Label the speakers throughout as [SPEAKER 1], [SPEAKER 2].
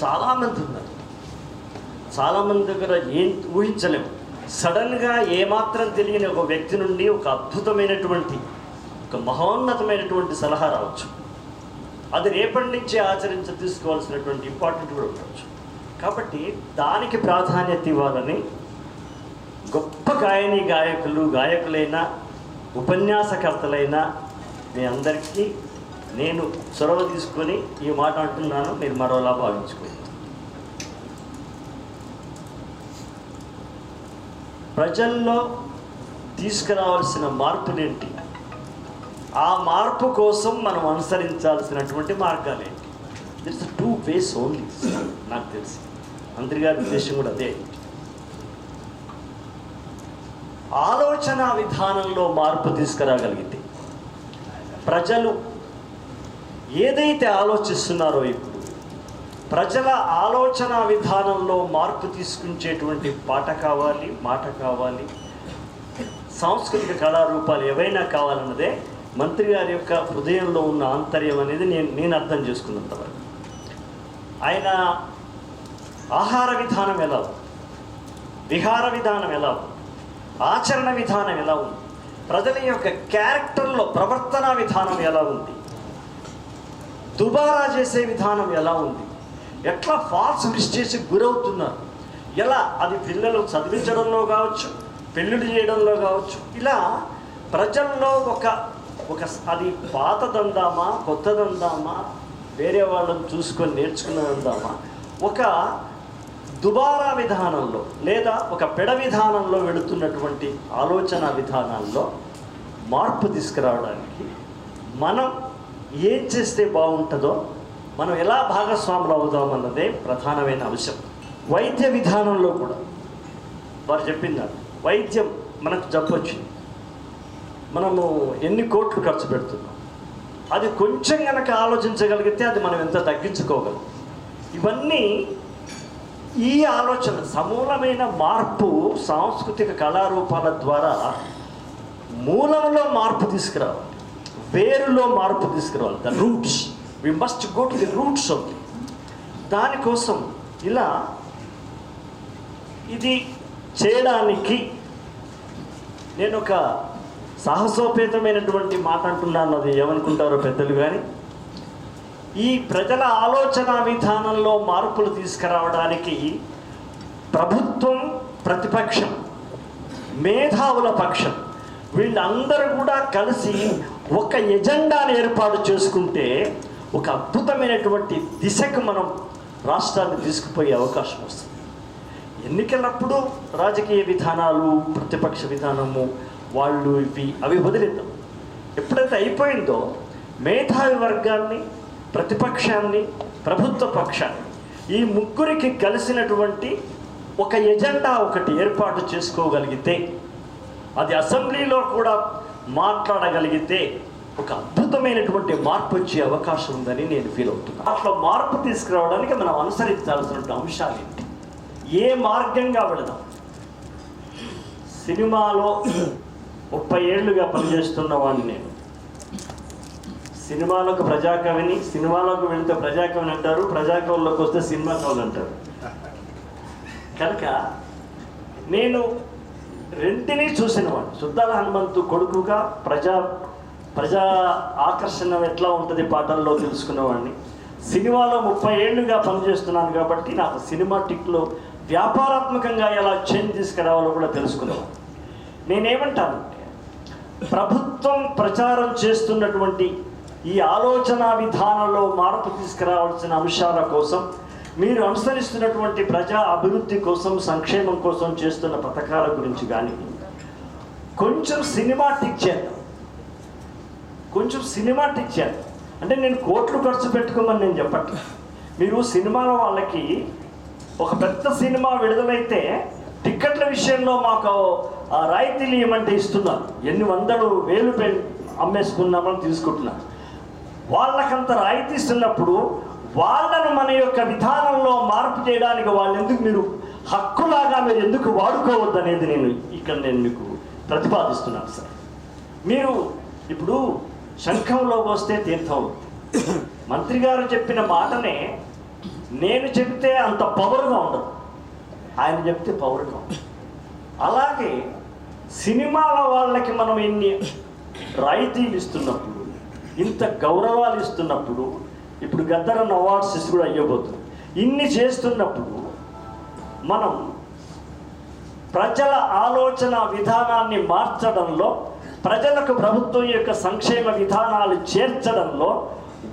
[SPEAKER 1] చాలామంది ఉన్నారు. చాలామంది దగ్గర ఏం ఊహించలేము. సడన్గా ఏమాత్రం తెలియని ఒక వ్యక్తి నుండి ఒక అద్భుతమైనటువంటి, ఒక మహోన్నతమైనటువంటి సలహా రావచ్చు. అది రేపటి నుంచి తీసుకోవాల్సినటువంటి ఇంపార్టెంట్ కూడా ఉండవచ్చు. కాబట్టి దానికి ప్రాధాన్యత ఇవ్వాలని గొప్ప గాయకులైన ఉపన్యాసకర్తలైన మీ అందరికీ నేను చొరవ తీసుకొని ఈ మాట అంటున్నాను. మీరు మరోలా భావించుకోండి. ప్రజల్లో తీసుకురావాల్సిన మార్పులేంటి, ఆ మార్పు కోసం మనం అనుసరించాల్సినటువంటి మార్గాలేంటి? దిట్స్ 2 ways ఓన్లీ. నాకు తెలిసి మంత్రి గారి ఉద్దేశం కూడా అదే. ఆలోచన విధానంలో మార్పు తీసుకురాగలిగితే, ప్రజలు ఏదైతే ఆలోచిస్తున్నారో ఇప్పుడు ప్రజల ఆలోచన విధానంలో మార్పు తీసుకుంచేటువంటి పాట కావాలి, మాట కావాలి, సాంస్కృతిక కళారూపాలు ఏవైనా కావాలన్నదే మంత్రి గారి యొక్క హృదయంలో ఉన్న ఆంతర్యం అనేది నేను అర్థం చేసుకున్నంతవరకు. ఆయన ఆహార విధానం ఎలా ఉంది, విహార విధానం ఎలా ఉంది, ఆచరణ విధానం ఎలా ఉంది, ప్రజల యొక్క క్యారెక్టర్లో ప్రవర్తన విధానం ఎలా ఉంది, దుబారా చేసే విధానం ఎలా ఉంది, ఎట్లా ఫాల్స్ మిస్టేక్స్కి గురవుతున్నారు, ఎలా అది పిల్లలు చదివించడంలో కావచ్చు, పెళ్ళిళ్ళు చేయడంలో కావచ్చు, ఇలా ప్రజల్లో ఒక అది పాతదందామా కొత్తదందామా వేరే వాళ్ళని చూసుకొని నేర్చుకున్నదందామా ఒక దుబారా విధానంలో లేదా ఒక పెడ విధానంలో వెళుతున్నటువంటి ఆలోచన విధానాల్లో మార్పు తీసుకురావడానికి మనం ఏం చేస్తే బాగుంటుందో, మనం ఎలా భాగస్వాములు అవుదామన్నదే ప్రధానమైన అంశం. వైద్య విధానంలో కూడా వారు చెప్పిందారు. వైద్యం మనకు జబ్బు వచ్చింది, మనము ఎన్ని కోట్లు ఖర్చు పెడుతున్నాం, అది కొంచెం కనుక ఆలోచించగలిగితే అది మనం ఎంత తగ్గించుకోగలం. ఇవన్నీ ఈ ఆలోచన సమూలమైన మార్పు సాంస్కృతిక కళారూపాల ద్వారా మూలంలో మార్పు తీసుకురావాలి, వేరులో మార్పు తీసుకురావాలి. The roots, we must go to the roots of the. దానికోసం ఇలా ఇది చేయడానికి నేను ఒక సాహసోపేతమైనటువంటి మాట అంటున్నాను. అది ఏమనుకుంటారో పెద్దలు. కానీ ఈ ప్రజల ఆలోచన విధానంలో మార్పులు తీసుకురావడానికి ప్రభుత్వం, ప్రతిపక్షం, మేధావుల పక్షం వీళ్ళందరూ కూడా కలిసి ఒక ఎజెండాను ఏర్పాటు చేసుకుంటే ఒక అద్భుతమైనటువంటి దిశకు మనం రాష్ట్రాన్ని తీసుకుపోయే అవకాశం వస్తుంది. ఎన్నికలప్పుడు రాజకీయ విధానాలు, ప్రతిపక్ష విధానము, వాళ్ళు అవి వదిలేద్దాం. ఎప్పుడైతే అయిపోయిందో మేధావి వర్గాన్ని, ప్రతిపక్షాన్ని, ప్రభుత్వ పక్షాన్ని, ఈ ముగ్గురికి కలిసినటువంటి ఒక ఎజెండా ఒకటి ఏర్పాటు చేసుకోగలిగితే, అది అసెంబ్లీలో కూడా మాట్లాడగలిగితే ఒక అద్భుతమైనటువంటి మార్పు వచ్చే అవకాశం ఉందని నేను ఫీల్ అవుతున్నాను. అట్లా మార్పు తీసుకురావడానికి మనం అనుసరించాల్సినటువంటి అంశాలు ఏంటి, ఏ మార్గంగా వెళదాం? సినిమాలో 30 ఏళ్ళుగా పనిచేస్తున్న వాడిని నేను. సినిమాలకు ప్రజాకవిని, సినిమాలోకి వెళితే ప్రజాకవిని అంటారు, ప్రజాకవుల్లోకి వస్తే సినిమా కవులు అంటారు. కనుక నేను రెంటినీ చూసినవాడు. సుద్దాల హనుమంతు కొడుకుగా ప్రజా ఆకర్షణ ఎట్లా ఉంటుంది పాటల్లో తెలుసుకునేవాడిని. సినిమాలో 30 ఏళ్ళుగా పనిచేస్తున్నాను కాబట్టి నాకు సినిమాటిక్లో వ్యాపారాత్మకంగా ఎలా చేంజ్ తీసుకురావాలో కూడా తెలుసుకునేవాడిని. నేనేమంటానంటే, ప్రభుత్వం ప్రచారం చేస్తున్నటువంటి ఈ ఆలోచన విధానంలో మార్పు తీసుకురావాల్సిన అంశాల కోసం, మీరు అనుసరిస్తున్నటువంటి ప్రజా అభివృద్ధి కోసం, సంక్షేమం కోసం చేస్తున్న పథకాల గురించి కానీ కొంచెం సినిమాటిక్ చేద్దాం. అంటే నేను కోట్లు ఖర్చు పెట్టుకోమని నేను చెప్పట్లేదు. మీరు సినిమాలో వాళ్ళకి ఒక పెద్ద సినిమా విడుదలైతే టిక్కెట్ల విషయంలో మాకు రాయితీలు ఏమంటే ఇస్తున్నారు. ఎన్ని వందలు వేలు అమ్మేసుకున్నామని తీసుకుంటున్నారు. వాళ్ళకంత రాయితీ ఇస్తున్నప్పుడు వాళ్ళను మన యొక్క విధానంలో మార్పు చేయడానికి వాళ్ళు ఎందుకు, మీరు హక్కులాగా మీరు ఎందుకు వాడుకోవద్దు అనేది నేను మీకు ప్రతిపాదిస్తున్నాను సార్. మీరు ఇప్పుడు శంఖంలో పోస్తే తీర్థం. మంత్రి గారు చెప్పిన మాటనే నేను చెప్తే అంత పవర్గా ఉండదు, ఆయన చెప్తే పవర్గా ఉంటుంది. అలాగే సినిమాల వాళ్ళకి మనం ఎన్ని రాయితీలు ఇస్తున్నప్పుడు, ఇంత గౌరవాలు ఇస్తున్నప్పుడు, ఇప్పుడు గద్దరన్న అవార్డ్స్ కూడా అయ్యబోతుంది, ఇన్ని చేస్తున్నప్పుడు మనం ప్రజల ఆలోచన విధానాన్ని మార్చడంలో, ప్రజలకు ప్రభుత్వం యొక్క సంక్షేమ విధానాలు చేర్చడంలో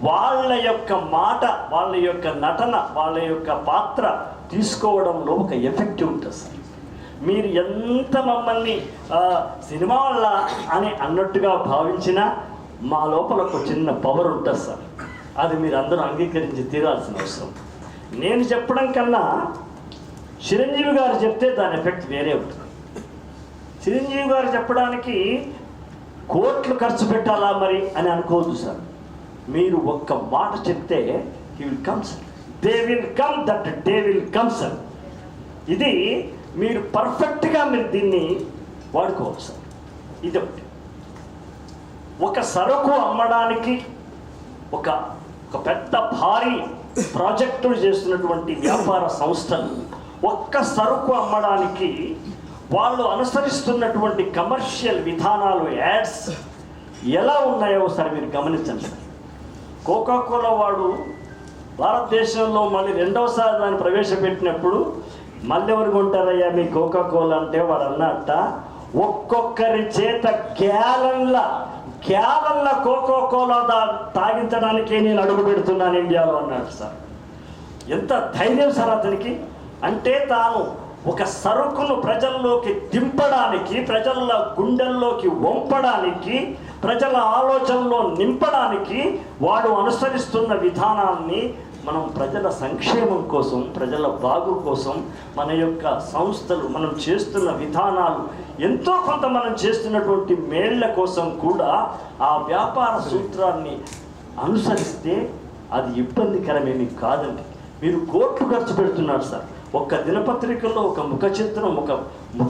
[SPEAKER 1] వాళ్ళ యొక్క మాట, వాళ్ళ యొక్క నటన, వాళ్ళ యొక్క పాత్ర తీసుకోవడంలో ఒక ఎఫెక్ట్ ఉంటుంది సార్. మీరు ఎంత మమ్మల్ని సినిమా వల్ల అని అన్నట్టుగా భావించినా మా లోపల ఒక చిన్న పవర్ ఉంటుంది సార్. అది మీరు అందరూ అంగీకరించి తీరాల్సిన అవసరం. నేను చెప్పడం కన్నా చిరంజీవి గారు చెప్తే దాని ఎఫెక్ట్ వేరే ఉంటుంది. చిరంజీవి గారు చెప్పడానికి కోట్లు ఖర్చు పెట్టాలా మరి అని అనుకోవద్దు సార్. మీరు ఒక్క మాట చెప్తే he will come sir, they will come, that day will come sir. ఇది మీరు పర్ఫెక్ట్గా మీరు దీన్ని వాడుకోవచ్చు సార్. ఇది ఒకటి. ఒక సరుకు అమ్మడానికి ఒక పెద్ద భారీ ప్రాజెక్టులు చేస్తున్నటువంటి వ్యాపార సంస్థలు ఒక్క సరుకు అమ్మడానికి వాళ్ళు అనుసరిస్తున్నటువంటి కమర్షియల్ విధానాలు, యాడ్స్ ఎలా ఉన్నాయో ఒకసారి మీరు గమనించండి సార్. కోకాకోలా వాడు భారతదేశంలో మళ్ళీ రెండవసారి దాన్ని ప్రవేశపెట్టినప్పుడు మళ్ళీ ఎవరు కొంటారయ్యా మీ కోకాకోలా అంటే వాడు అన్నట్ట, ఒక్కొక్కరి చేత గ్యాలన్ల కోకాకోలా తాగించడానికే నేను అడుగు పెడుతున్నాను ఇండియాలో అన్నాడు సార్. ఎంత ధైర్యం సార్ అతనికి. అంటే తాను ఒక సరుకును ప్రజల్లోకి దింపడానికి, ప్రజల గుండెల్లోకి వంపడానికి, ప్రజల ఆలోచనలో నింపడానికి వాడు అనుసరిస్తున్న విధానాన్ని మనం ప్రజల సంక్షేమం కోసం, ప్రజల బాగు కోసం, మన యొక్క సంస్థలు మనం చేస్తున్న విధానాలు ఎంతో కొంత మనం చేస్తున్నటువంటి మేళ్ల కోసం కూడా ఆ వ్యాపార సూత్రాన్ని అనుసరిస్తే అది ఇబ్బందికరమేమి కాదండి. మీరు కోట్లు ఖర్చు పెడుతున్నారు సార్. ఒక్క దినపత్రికల్లో ఒక ముఖ చిత్రం, ఒక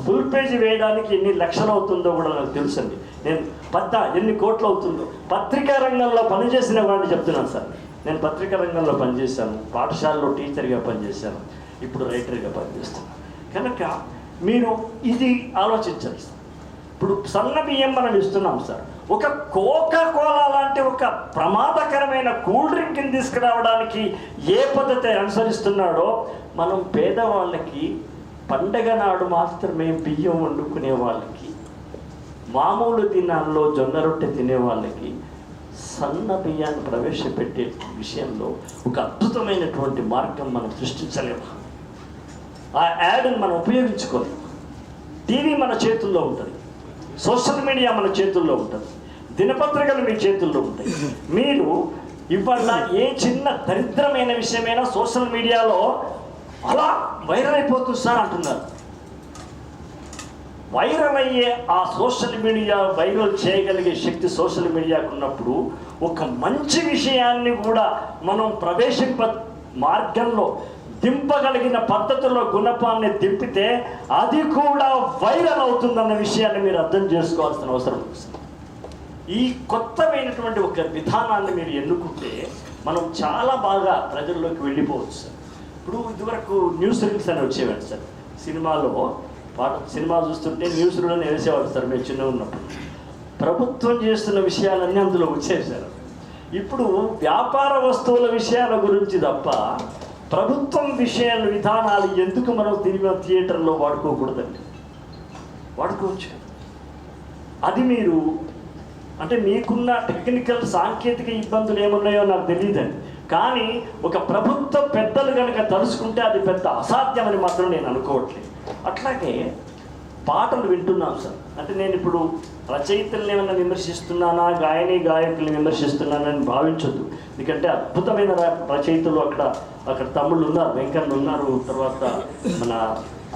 [SPEAKER 1] ఫుల్ పేజీ వేయడానికి ఎన్ని లక్షలు అవుతుందో కూడా నాకు తెలుసండి. నేను ఎన్ని కోట్లు అవుతుందో పత్రికా రంగంలో పనిచేసిన వాడిని చెప్తున్నాను సార్. నేను పత్రికా రంగంలో పనిచేశాను, పాఠశాలలో టీచర్గా పనిచేశాను, ఇప్పుడు రైటర్గా పనిచేస్తాను. కనుక మీరు ఇది ఆలోచించాలి సార్. ఇప్పుడు సన్న బియ్యం మనం ఇస్తున్నాం సార్. ఒక కోకాకోలా లాంటి ఒక ప్రమాదకరమైన కూల్ డ్రింక్ని తీసుకురావడానికి ఏ పద్ధతి అనుసరిస్తున్నాడో మనం పేదవాళ్ళకి పండగ నాడు మాత్రమే బియ్యం వండుకునే వాళ్ళకి, మామూలు దినాల్లో జొన్న రొట్టె తినే వాళ్ళకి సన్న బియ్యాన్ని ప్రవేశపెట్టే విషయంలో ఒక అద్భుతమైనటువంటి మార్గం మనం సృష్టించలేము. ఆ యాడ్ని మనం ఉపయోగించుకోలేము. టీవీ మన చేతుల్లో ఉంటుంది, సోషల్ మీడియా మన చేతుల్లో ఉంటుంది, దినపత్రికలు మీ చేతుల్లో ఉంటాయి. మీరు ఇవాళ ఏ చిన్న దరిద్రమైన విషయమైనా సోషల్ మీడియాలో అలా వైరల్ అయిపోతుంది సార్ అంటున్నారు. వైరల్ అయ్యే ఆ సోషల్ మీడియా, వైరల్ చేయగలిగే శక్తి సోషల్ మీడియాకు ఉన్నప్పుడు ఒక మంచి విషయాన్ని కూడా మనం మార్గంలో దింపగలిగిన పద్ధతిలో గుణపాన్ని దింపితే అది కూడా వైరల్ అవుతుందన్న విషయాన్ని మీరు అర్థం చేసుకోవాల్సిన అవసరం ఉంది. ఈ కొత్తమైనటువంటి ఒక విధానాన్ని మీరు ఎన్నుకుంటే మనం చాలా బాగా ప్రజల్లోకి వెళ్ళిపోవచ్చు సార్. ఇప్పుడు ఇదివరకు న్యూస్ రీల్స్ అని వచ్చేవాడు సార్. సినిమా చూస్తుంటే న్యూస్ రీల్ని వేసేవాడు సార్. మేము చిన్న ఉన్నప్పుడు ప్రభుత్వం చేస్తున్న విషయాలన్నీ అందులో వచ్చేసారు. ఇప్పుడు వ్యాపార వస్తువుల విషయాల గురించి తప్ప ప్రభుత్వం విధానాలు ఎందుకు మనం థియేటర్లో వాడుకోకూడదండి? వాడుకోవచ్చు. అది మీరు అంటే మీకున్న టెక్నికల్ సాంకేతిక ఇబ్బందులు ఏమున్నాయో నాకు తెలియదండి. కానీ ఒక ప్రభుత్వ పెద్దలు కనుక తలుసుకుంటే అది పెద్ద అసాధ్యమని మాత్రం నేను అనుకోవట్లేదు. అట్లాగే పాటలు వింటున్నాను సార్. అంటే నేను ఇప్పుడు రచయితల్ని ఏమైనా విమర్శిస్తున్నానా, గాయకుల్ని విమర్శిస్తున్నానని భావించొద్దు. ఎందుకంటే అద్భుతమైన రచయితలు అక్కడ తమ్ముళ్ళు ఉన్నారు, వెంకన్న ఉన్నారు, తర్వాత మన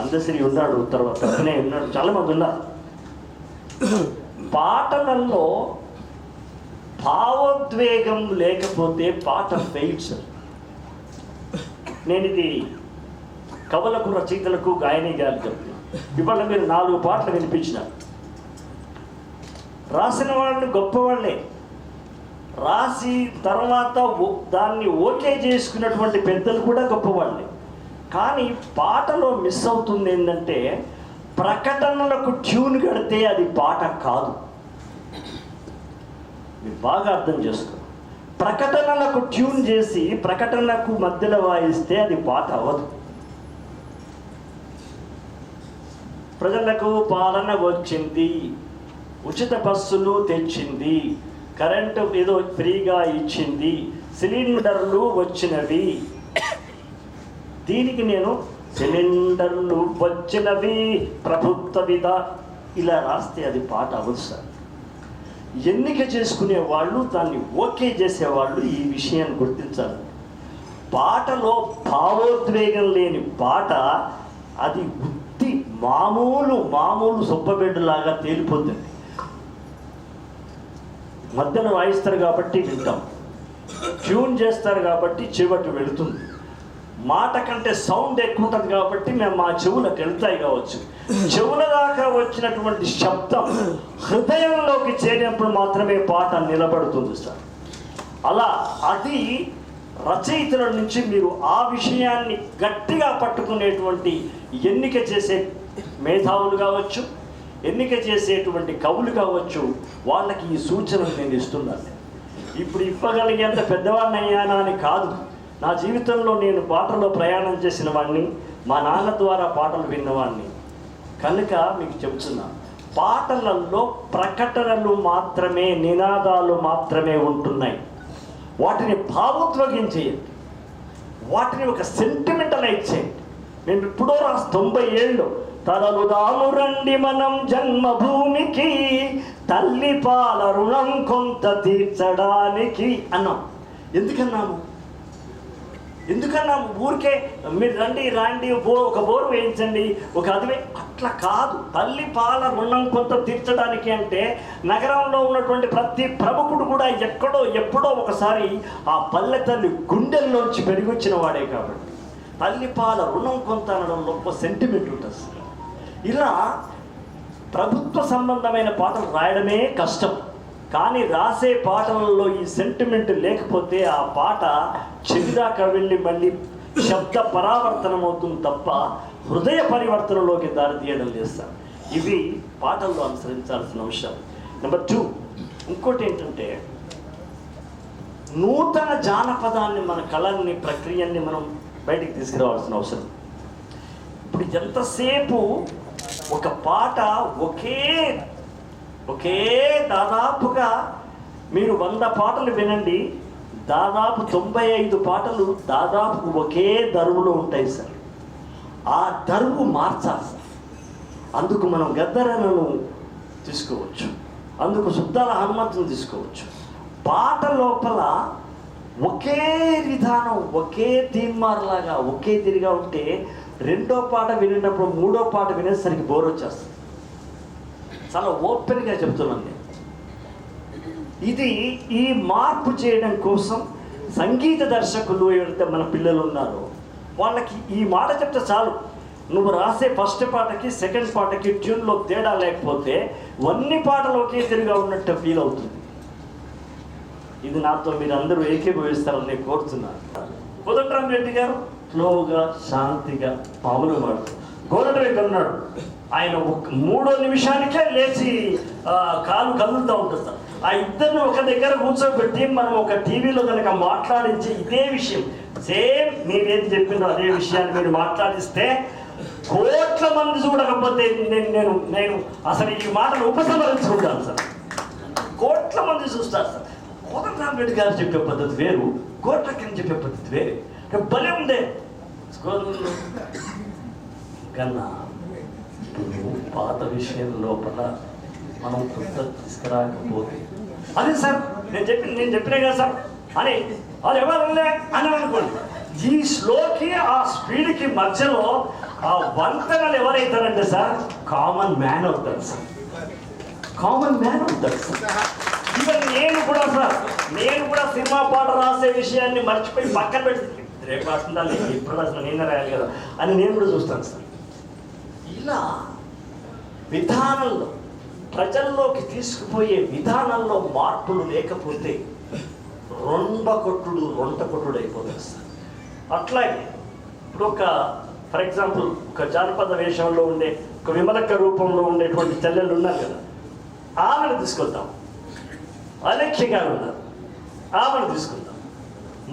[SPEAKER 1] అందశ్రీ ఉన్నాడు, తర్వాత అభినయ్ ఉన్నాడు, చాలామంది ఉన్నారు. పాటలలో భావోద్వేగం లేకపోతే పాట ఫెయిల్ సార్. నేను ఇది కవులకు, రచయితలకు, గాయని గారు చెప్తున్నాను. ఇవాళ మీరు 4 పాటలు వినిపించినారు. రాసిన వాళ్ళు గొప్పవాళ్ళే, రాసి తర్వాత దాన్ని ఓకే చేసుకున్నటువంటి పెద్దలు కూడా గొప్పవాళ్ళే. కానీ పాటలో మిస్ అవుతుంది ఏంటంటే, ప్రకటనలకు ట్యూన్ కడితే అది పాట కాదు. మీరు బాగా అర్థం చేసుకో. ప్రకటనలకు ట్యూన్ చేసి ప్రకటనకు మధ్యలో వాయిస్తే అది పాట అవ్వదు. ప్రజలకు పాలన వచ్చింది, ఉచిత బస్సులు తెచ్చింది, కరెంటు ఏదో ఫ్రీగా ఇచ్చింది, సిలిండర్లు వచ్చినవి, దీనికి నేను సిలిండర్లు వచ్చినవి ప్రభుత్వ ఇలా రాస్తే అది పాట అవ్వదు సార్. ఎన్నిక చేసుకునే వాళ్ళు, దాన్ని ఓకే చేసేవాళ్ళు ఈ విషయాన్ని గుర్తించాలి. పాటలో భావోద్వేగం లేని పాట అది ఉత్తి మామూలు సొప్పబెడ్డులాగా తేలిపోతుంది. మధ్యన వాయిస్తారు కాబట్టి వింటాం, ట్యూన్ చేస్తారు కాబట్టి చెవిటి వెళుతుంది. మాట కంటే సౌండ్ ఎక్కువ ఉంటుంది కాబట్టి మేము మా చెవులకు వెళ్తాయి కావచ్చు. చెవుల దాకా వచ్చినటువంటి శబ్దం హృదయంలోకి చేరినప్పుడు మాత్రమే పాట నిలబడుతుంది సార్. అలా అది రచయితల నుంచి మీరు ఆ విషయాన్ని గట్టిగా పట్టుకునేటువంటి ఎన్నిక చేసే మేధావులు కావచ్చు, ఎన్నిక చేసేటువంటి కవులు కావచ్చు, వాళ్ళకి ఈ సూచనలు నేను ఇస్తున్నాను. ఇప్పుడు ఇవ్వగలిగేంత పెద్దవాడిని అయ్యానా అని కాదు. నా జీవితంలో నేను పాటలో ప్రయాణం చేసిన వాడిని, మా నాన్న ద్వారా పాటలు విన్నవాడిని కనుక మీకు చెప్తున్నా, పాటలలో ప్రకటనలు మాత్రమే, నినాదాలు మాత్రమే ఉంటున్నాయి. వాటిని భావోద్వేగం చేయండి, వాటిని ఒక సెంటిమెంటలైజ్ చేయండి. నేను ఇప్పుడో 90 ఏళ్ళు తరలుదాము రండి మనం జన్మభూమికి, తల్లి పాల రుణం కొంత తీర్చడానికి అన్నాం. ఎందుకన్నాము ఊరికే మీరు రాండి ఒక బోరు వేయించండి, ఒక అదివే అట్లా కాదు. తల్లి పాల రుణం కొంత తీర్చడానికి అంటే నగరంలో ఉన్నటువంటి ప్రతి ప్రముఖుడు కూడా ఎప్పుడో ఒకసారి ఆ పల్లె తల్లి గుండెల్లోంచి పెరిగొచ్చిన వాడే కాబట్టి తల్లి పాల రుణం కొంత అనడంలో ఒక సెంటిమెంట్ ఉంటుంది. ఇలా ప్రభుత్వ సంబంధమైన పాటలు రాయడమే కష్టం. కానీ రాసే పాటలలో ఈ సెంటిమెంట్ లేకపోతే ఆ పాట చెవిదాకా వెళ్ళి మళ్ళీ శబ్ద పరావర్తనం అవుతుంది తప్ప హృదయ పరివర్తనలోకి దారితీయడం చేస్తారు. ఇవి పాటల్లో అనుసరించాల్సిన అంశం. నెంబర్ 2, ఇంకోటి ఏంటంటే, నూతన జానపదాన్ని, మన కళల్ని, ప్రక్రియని మనం బయటికి తీసుకురావాల్సిన అవసరం. ఇప్పుడు ఎంతసేపు ఒక పాట ఒకే దాదాపుగా మీరు 100 పాటలు వినండి, దాదాపు 95 పాటలు దాదాపు ఒకే దరువులో ఉంటాయి సార్. ఆ దరువు మార్చాలి సార్. అందుకు మనం గద్దరను తీసుకోవచ్చు, అందుకు సుద్దాల హనుమంతుని తీసుకోవచ్చు. పాట లోపల ఒకే విధానం, ఒకే తీన్మార్లాగా ఒకే తిరిగా ఉంటే రెండో పాట వినేటప్పుడు మూడో పాట వినేసరికి బోర్ వచ్చేస్తుంది. చాలా ఓపెన్గా చెప్తున్నాను నేను. ఈ మార్పు చేయడం కోసం సంగీత దర్శకులు ఎవరైతే మన పిల్లలు ఉన్నారో వాళ్ళకి ఈ మాట చెప్తే చాలు. నువ్వు రాసే ఫస్ట్ పాటకి సెకండ్ పాటకి ట్యూన్లో తేడా లేకపోతే అన్ని పాటలు ఒకే తిరిగా ఉన్నట్టు ఫీల్ అవుతుంది. ఇది నాతో మీరు అందరూ ఏకీభవిస్తారని నేను కోరుతున్నాను. కోదండరామిరెడ్డి గారు స్లోగా, శాంతిగా, మామూలుగా వాడు. గోరటరెడ్డి ఉన్నాడు, ఆయన 3వ నిమిషానికే లేచి కాలు కదులుతూ ఉంటుంది సార్. ఆ ఇద్దరిని ఒక దగ్గర కూర్చోబెట్టి మనం ఒక టీవీలో కనుక మాట్లాడించి ఇదే విషయం సేమ్ మీరేం చెప్పినో అదే విషయాన్ని మీరు మాట్లాడిస్తే కోట్ల మంది చూడకపోతే నేను అసలు ఈ మాటను ఉపసంహరించుకుంటాను సార్. కోట్ల మంది చూస్తారు సార్. కోదండరామిరెడ్డి గారు చెప్పే పద్ధతి వేరు, గోట్లకి చెప్పే పద్ధతి వేరే. భలే ఉండే కన్నా పాత విషయం లోపల మనం కొత్త తీసుకురాకపోతే అదే సార్ నేను చెప్పినా కదా సార్ అని అది ఎవరులే అని అనుకోండి. ఈ స్లోకి ఆ స్పీడ్కి మధ్యలో ఆ వంతెనలు ఎవరైతారంటే సార్ కామన్ మ్యాన్ అవుతారు సార్. కామన్ మ్యాన్ అవుతారు సార్. ఈవెన్ నేను కూడా సినిమా పాట రాసే విషయాన్ని మర్చిపోయి పక్కన పెట్టి రేపు రాస్తుందా లేదు, ఇప్పుడు రాసిన నేనే రాయాలి కదా అని నేను కూడా చూస్తాను సార్. ఇలా విధానంలో ప్రజల్లోకి తీసుకుపోయే విధానంలో మార్పులు లేకపోతే రొంట కొట్టుడు అయిపోతుంది సార్. అట్లాగే ఇప్పుడు ఫర్ ఎగ్జాంపుల్ ఒక జానపద వేషంలో ఉండే ఒక విమలక్క రూపంలో ఉండేటువంటి చెల్లెళ్ళు ఉన్నారు కదా, ఆమెను తీసుకొద్దాం. అలెఖ్య గారు ఉన్నారు, ఆమెను తీసుకుందాం.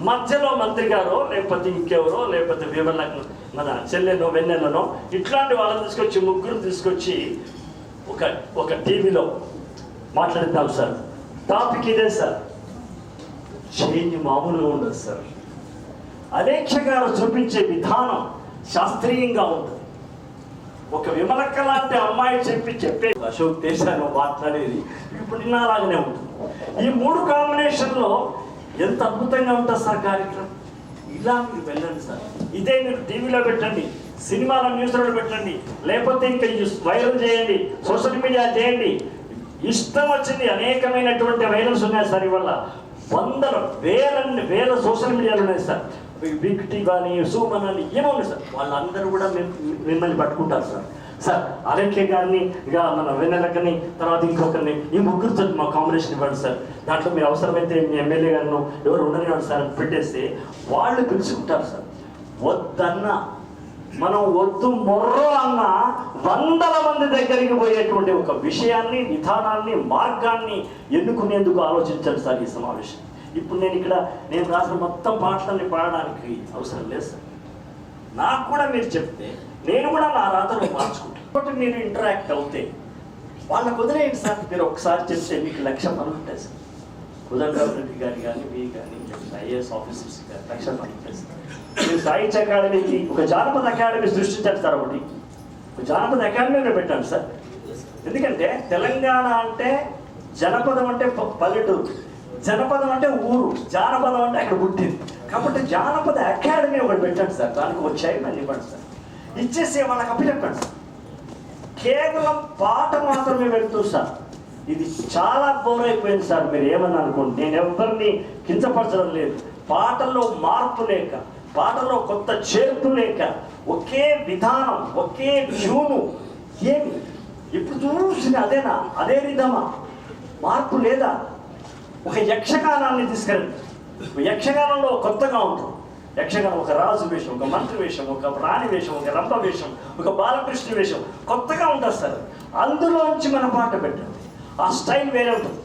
[SPEAKER 1] మధ్యలో మంత్రి గారో లేకపోతే ఇంకెవరో లేకపోతే విమలకు మన చెల్లెనో వెన్నెలనో ఇట్లాంటి వాళ్ళని తీసుకొచ్చి ముగ్గురు తీసుకొచ్చి ఒక టీవీలో మాట్లాడిద్దాం సార్. టాపిక్ ఇదే సార్. చేంజ్ మామూలుగా ఉండదు సార్. అలేఖ్య గారు చూపించే విధానం శాస్త్రీయంగా ఉంటుంది. ఒక విమలక్క లాంటి అమ్మాయి చెప్పే అశోక్ దేశాన్ని మాట్లాడేది ఇప్పుడు నిన్నలాగానే ఉంటుంది. ఈ 3 కాంబినేషన్లో ఎంత అద్భుతంగా ఉంటుంది సార్ కార్యక్రమం. ఇలా మీరు వెళ్ళండి సార్. ఇదే మీరు టీవీలో పెట్టండి, సినిమాలో న్యూస్లో పెట్టండి, లేకపోతే ఇంకా వైరల్ చేయండి, సోషల్ మీడియా చేయండి. ఇష్టం వచ్చింది. అనేకమైనటువంటి వైరల్స్ ఉన్నాయి సార్. ఇవల్ల వేల సోషల్ మీడియాలు ఉన్నాయి సార్. బిగ్ టీ కానీ సూమన్ అని ఏమో ఉన్నాయి సార్. వాళ్ళందరూ కూడా మిమ్మల్ని పట్టుకుంటారు సార్. సార్ అలెఖ్య గారిని ఇక మన వెన్నెలక్కని తర్వాత ఇంకొకరిని ఈ ముగ్గురితో మా కాంబినేషన్ ఇవ్వండి సార్. దాంట్లో మీరు అవసరమైతే మీ ఎమ్మెల్యే గారిను ఎవరు ఉండనివ్వండి సార్ అని పెట్టేస్తే వాళ్ళు పిలుచుకుంటారు సార్. వద్దన్నా మనం వద్దు మొర్రో అన్న 100 మంది దగ్గరికి పోయేటువంటి ఒక విషయాన్ని, విధానాన్ని, మార్గాన్ని ఎన్నుకునేందుకు ఆలోచించాను సార్ ఈ సమావేశం. ఇప్పుడు నేను రాసిన మొత్తం పాటలన్నీ పాడడానికి అవసరం లేదు సార్. నాకు కూడా మీరు చెప్తే నేను కూడా నా రాతను మార్చుకుంటాను. మీరు ఇంటరాక్ట్ అవుతే వాళ్ళకు వదిలేయండి సార్. మీరు ఒకసారి చెప్తే మీకు 1,00,000 పనులు ఉంటాయి సార్. ఉదయరావు రెడ్డి గారు కానీ మీరు కానీ ఐఏఎస్ ఆఫీసర్స్ కానీ 1,00,000 పనులు ఉంటాయి సార్. మీరు సాహిత్య అకాడమీకి ఒక జానపద అకాడమీ సృష్టించారు సార్. ఒక జానపద అకాడమీలో పెట్టాను సార్. ఎందుకంటే తెలంగాణ అంటే జనపదం అంటే పల్లెటూరు, జనపదం అంటే ఊరు, జానపదం అంటే అక్కడ పుట్టింది. కాబట్టి జానపద అకాడమీ ఒకటి పెట్టండి సార్. దానికి ఒక చైర్మన్ ఇవ్వండి సార్. ఇచ్చేసి వాళ్ళకి అప్పచెప్పండి సార్. కేవలం పాట మాత్రమే పెడుతూ సార్. ఇది చాలా బోర్ అయిపోయింది సార్. మీరు ఏమన్నా అనుకోండి, నేను ఎవరిని కించపరచడం లేదు. పాటల్లో మార్పు లేక, పాటలో కొత్త చేర్పు లేక, ఒకే విధానం, ఒకే ట్యూను, ఏమి ఇప్పుడు చూసిన అదేనా, అదే విధమా, మార్పు లేదా? ఒక యక్షగానాన్ని తీసుకెళ్ళండి. యక్షగానంలో కొత్తగా ఉంటుంది. యక్షగానం ఒక రాజు వేషం, ఒక మంత్రి వేషం, ఒక రాణి వేషం, ఒక రంభ వేషం, ఒక బాలకృష్ణ వేషం, కొత్తగా ఉంటుంది సార్. అందులోంచి మన పాట పెట్టండి. ఆ స్టైల్ వేరే ఉంటుంది.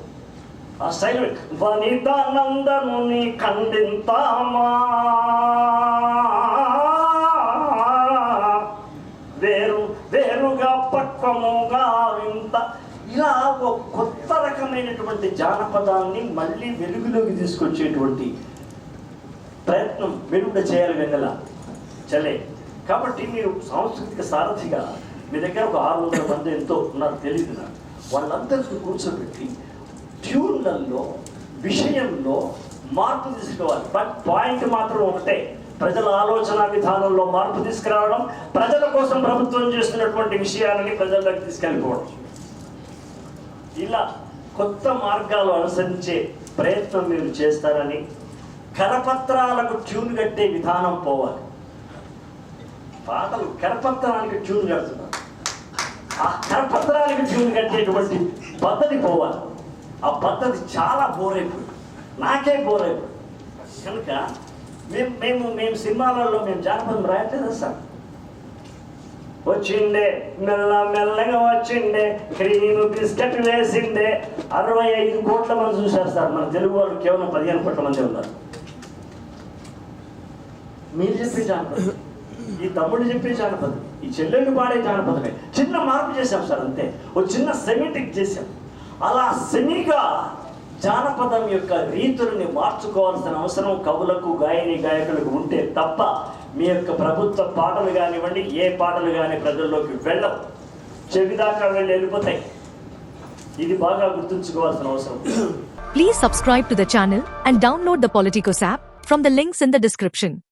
[SPEAKER 1] ఆ స్టైల్ వనితానందనుని ఖండింతామా వేరుగా పక్వముగా వింత, ఇలా ఒక కొత్త రకమైనటువంటి జానపదాన్ని మళ్ళీ వెలుగులోకి తీసుకొచ్చేటువంటి ప్రయత్నం మీరు కూడా చేయాలి వెన్నెల చలే. కాబట్టి మీరు సాంస్కృతిక సారథిగా మీ దగ్గర ఒక 600 మంది ఎంతో ఉన్నారు తెలియదు నాకు. వాళ్ళందరికీ కూర్చోబెట్టి ట్యూన్లలో, విషయంలో మార్పు తీసుకోవాలి. బట్ పాయింట్ మాత్రం ఒకటే, ప్రజల ఆలోచన విధానంలో మార్పు తీసుకురావడం, ప్రజల కోసం ప్రభుత్వం చేస్తున్నటువంటి విషయాలని ప్రజల్లోకి తీసుకెళ్ళిపోవడం. ఇలా కొత్త మార్గాలు అనుసరించే ప్రయత్నం మీరు చేస్తారని, కరపత్రాలకు ట్యూన్ కట్టే విధానం పోవాలి. పాటలు కరపత్రానికి ట్యూన్ కడుతున్నారు. ఆ కరపత్రానికి ట్యూన్ కట్టేటువంటి పద్ధతి పోవాలి. ఆ పద్ధతి చాలా బోర్ అయిపోయింది. నాకే బోర్ అయిపోయింది. కనుక మేము సినిమాలలో మేము జానపదం రాయట్లేదా సార్? వచ్చిండే మెల్లగా వచ్చిండే, క్రీమ్ బిస్కెట్ వేసిండే, 65 కోట్ల మంది చూశారు సార్. మన తెలుగు వాళ్ళు కేవలం 15 కోట్ల మంది ఉన్నారు. మీరు చెప్పే జానపదం, ఈ తమ్ముడు చెప్పే జానపదం, ఈ చెల్లెళ్ళు పాడే జానపదమే. చిన్న మార్పు చేశాం సార్, అంతే. ఒక చిన్న సెమిటిక్ చేశాం. అలా సెమీగా జానపదం యొక్క రీతులని మార్చుకోవాల్సిన అవసరం కవులకు, గాయకులకు ఉంటే తప్ప మీ యొక్క ప్రభుత్వ పాటలు కానివ్వండి, ఏ పాటలు కానీ ప్రజల్లోకి వెళ్ళవు. చెవిదాకా వెళ్ళిపోతాయి. ఇది బాగా గుర్తుంచుకోవాల్సిన అవసరం.
[SPEAKER 2] Please subscribe to the channel and download the Politicos app from the links in the description.